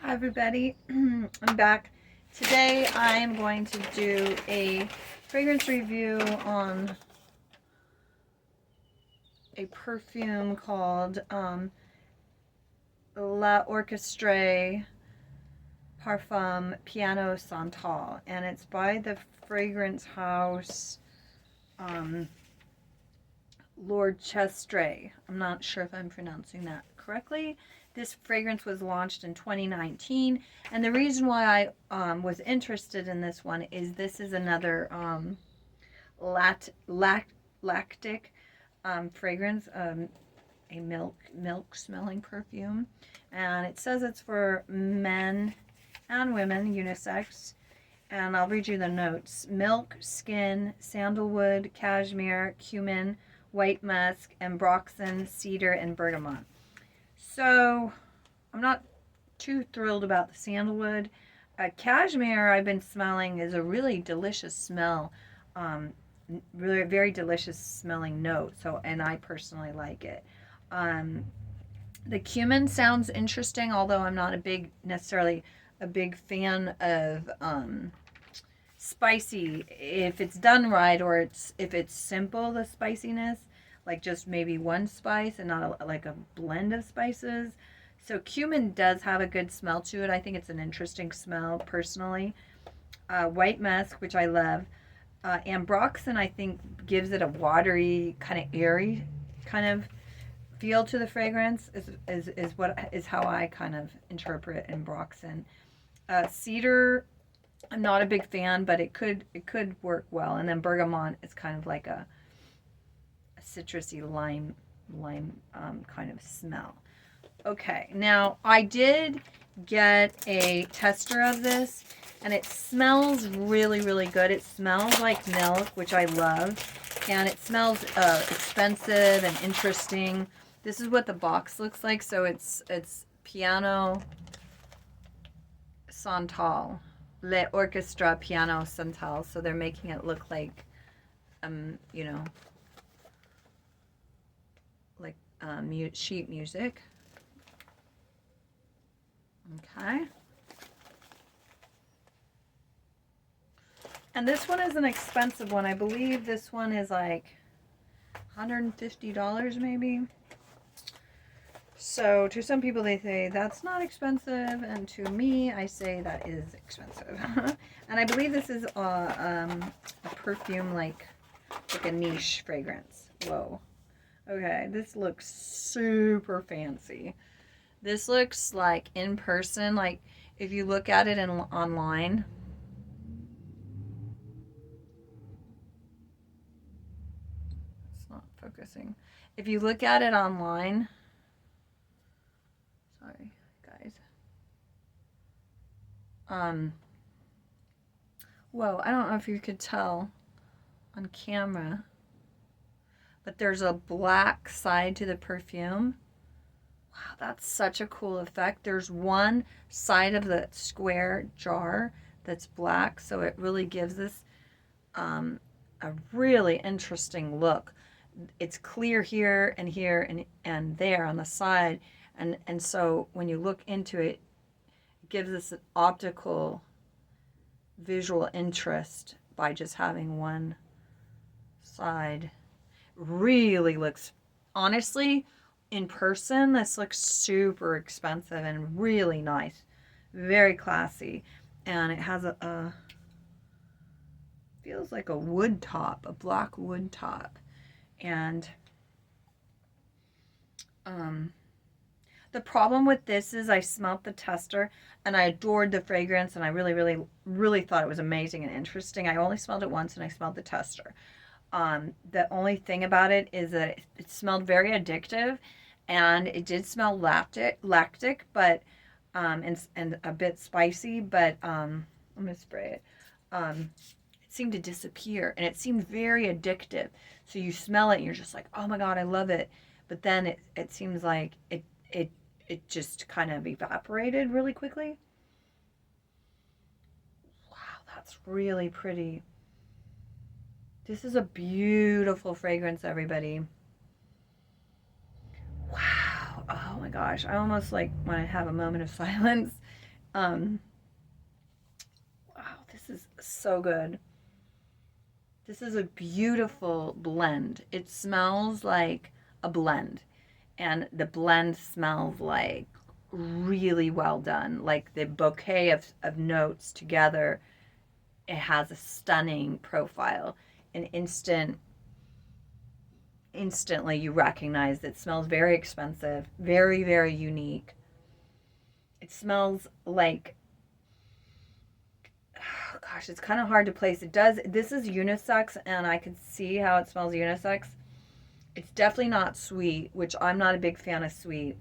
Hi everybody, I'm back. Today I am going to do a fragrance review on a perfume called L'Orchestre Parfum Piano Santal, and it's by the fragrance house Lord Chestre. I'm not sure if I'm pronouncing that correctly. This fragrance was launched in 2019, and the reason why I was interested in this one is this is another lactic fragrance, a milk smelling perfume, and it says it's for men and women, unisex. And I'll read you the notes: milk, skin, sandalwood, cashmere, cumin, white musk, ambroxan, cedar, and bergamot. So I'm not too thrilled about the sandalwood. Cashmere I've been smelling is a really delicious smell, really very delicious smelling note. So, and I personally like it. Um, the cumin sounds interesting, although I'm not necessarily a big fan of spicy if it's done right, or if it's simple, the spiciness, like just maybe one spice and not like a blend of spices. So cumin does have a good smell to it. I think it's an interesting smell personally. White musk, which I love. Ambroxan, I think, gives it a watery, kind of airy kind of feel to the fragrance. Is how I kind of interpret ambroxan. Cedar, I'm not a big fan, but it could work well. And then bergamot is kind of like a citrusy lime kind of smell. Okay, now I did get a tester of this, and it smells really, really good. It smells like milk, which I love, and it smells expensive and interesting. This is what the box looks like. So it's Piano Santal, L'Orchestre Piano Santal. So they're making it look like, you know, like sheet music. Okay. And this one is an expensive one. I believe this one is like $150 maybe. So to some people they say that's not expensive, and to me I say that is expensive. And I believe this is a perfume like a niche fragrance. Whoa. Okay, this looks super fancy. This looks like in person, like if you look at it online. It's not focusing. If you look at it online, sorry guys. Whoa, I don't know if you could tell on camera, but there's a black side to the perfume. Wow, that's such a cool effect. There's one side of the square jar that's black, so it really gives this a really interesting look. It's clear here and there on the side, and so when you look into it, it gives us an optical visual interest by just having one side. Really looks, honestly, in person, this looks super expensive and really nice. Very classy. And it has a feels like a wood top, a black wood top. And the problem with this is I smelt the tester and I adored the fragrance, and I really, really, really thought it was amazing and interesting. I only smelled it once and I smelled the tester. The only thing about it is that it smelled very addictive, and it did smell lactic, but and a bit spicy. But I'm gonna spray it. It seemed to disappear, and it seemed very addictive. So you smell it, and you're just like, oh my god, I love it. But then it seems like it just kind of evaporated really quickly. Wow, that's really pretty. This is a beautiful fragrance, everybody. Wow. Oh my gosh. I almost like want to have a moment of silence Um, wow, this is so good. This is a beautiful blend. It smells like a blend, and the blend smells like really well done. Like the bouquet of notes together, it has a stunning profile. An instantly you recognize it smells very expensive, very, very unique. It smells like, oh gosh, it's kind of hard to place. It does, this is unisex, and I can see how it smells unisex. It's definitely not sweet, which I'm not a big fan of sweet.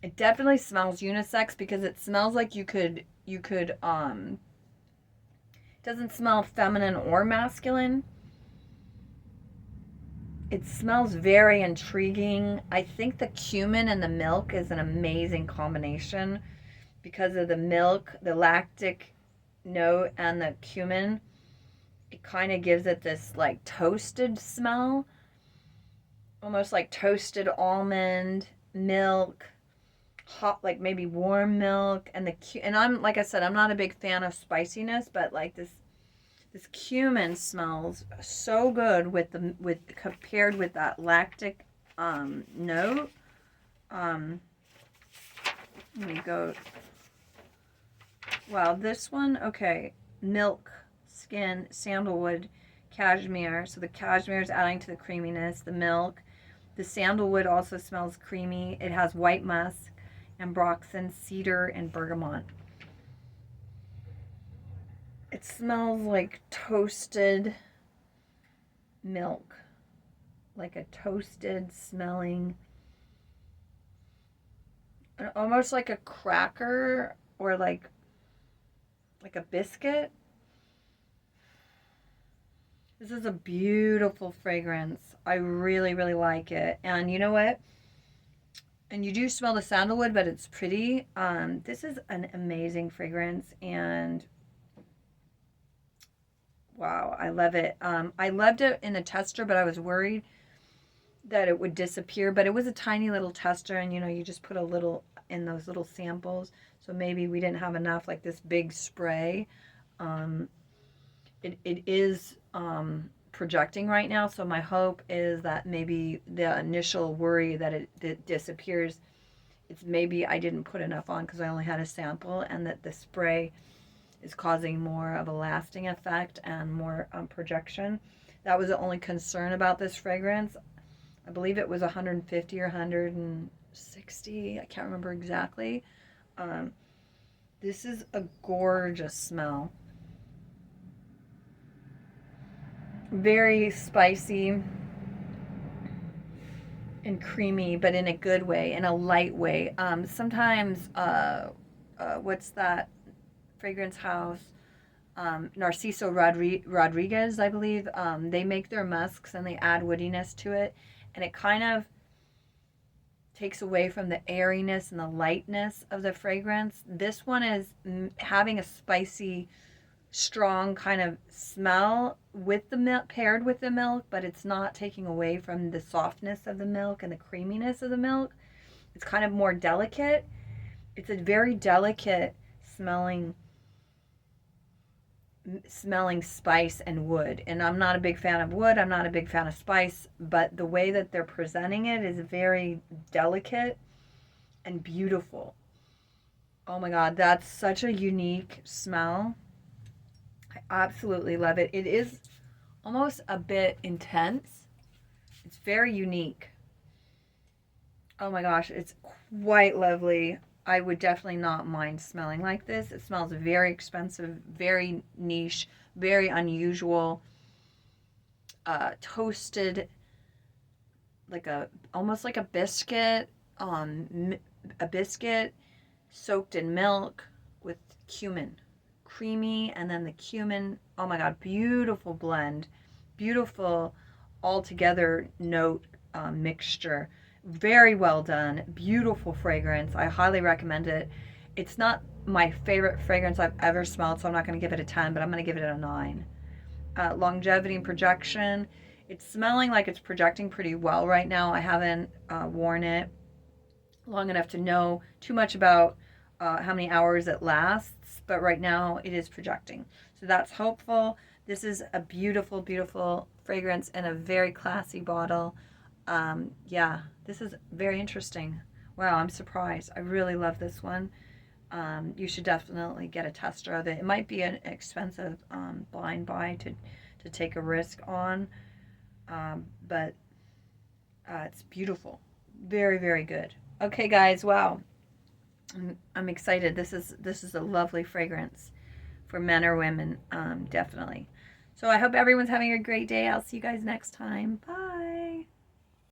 It definitely smells unisex because it smells like it doesn't smell feminine or masculine. It smells very intriguing. I think the cumin and the milk is an amazing combination because of the milk, the lactic note, and the cumin. It kind of gives it this like toasted smell, almost like toasted almond milk, hot, like maybe warm milk, and and I'm like I said, I'm not a big fan of spiciness, but like this cumin smells so good with the with compared with that lactic note. Um, Let me go. Wow, this one, okay. Milk, skin, sandalwood, cashmere. So the cashmere is adding to the creaminess. The milk. The sandalwood also smells creamy. It has white musk, ambroxan, cedar, and bergamot. It smells like toasted milk, like a toasted smelling, almost like a cracker or like a biscuit. This is a beautiful fragrance. I really, really like it. And you know what? And you do smell the sandalwood, but it's pretty. This is an amazing fragrance, and wow, I love it. I loved it in the tester, but I was worried that it would disappear. But it was a tiny little tester, and you just put a little in those little samples. So maybe we didn't have enough, like this big spray. Um, it is projecting right now, so my hope is that maybe the initial worry that it disappears, it's maybe I didn't put enough on because I only had a sample, and that the spray is causing more of a lasting effect and more projection. That was the only concern about this fragrance. I believe it was 150 or 160. I can't remember exactly. Um, this is a gorgeous smell. Very spicy and creamy, but in a good way, in a light way. Sometimes, what's that fragrance house? Narciso Rodriguez, I believe. They make their musks and they add woodiness to it, and it kind of takes away from the airiness and the lightness of the fragrance. This one is having a spicy, strong kind of smell with the milk, paired with the milk, but it's not taking away from the softness of the milk and the creaminess of the milk. It's kind of more delicate. It's a very delicate smelling spice and wood. And I'm not a big fan of wood, I'm not a big fan of spice, but the way that they're presenting it is very delicate and beautiful. Oh my god, that's such a unique smell. I absolutely love it. It is almost a bit intense. It's very unique. Oh my gosh, it's quite lovely. I would definitely not mind smelling like this. It smells very expensive, very niche, very unusual. Toasted, like almost like a biscuit. A biscuit soaked in milk with cumin, creamy, and then the cumin. Oh my god, beautiful blend, beautiful all together note mixture. Very well done, beautiful fragrance. I highly recommend it. It's not my favorite fragrance I've ever smelled, so I'm not going to give it a 10, but I'm going to give it a 9. Longevity and projection. It's smelling like it's projecting pretty well right now. I haven't worn it long enough to know too much about how many hours it lasts, but right now it is projecting. So that's hopeful. This is a beautiful, beautiful fragrance in a very classy bottle. Yeah, this is very interesting. Wow, I'm surprised. I really love this one. You should definitely get a tester of it. It might be an expensive blind buy to take a risk on, but it's beautiful. Very, very good. Okay, guys. Wow, I'm excited. This is a lovely fragrance for men or women, definitely. So I hope everyone's having a great day. I'll see you guys next time. Bye.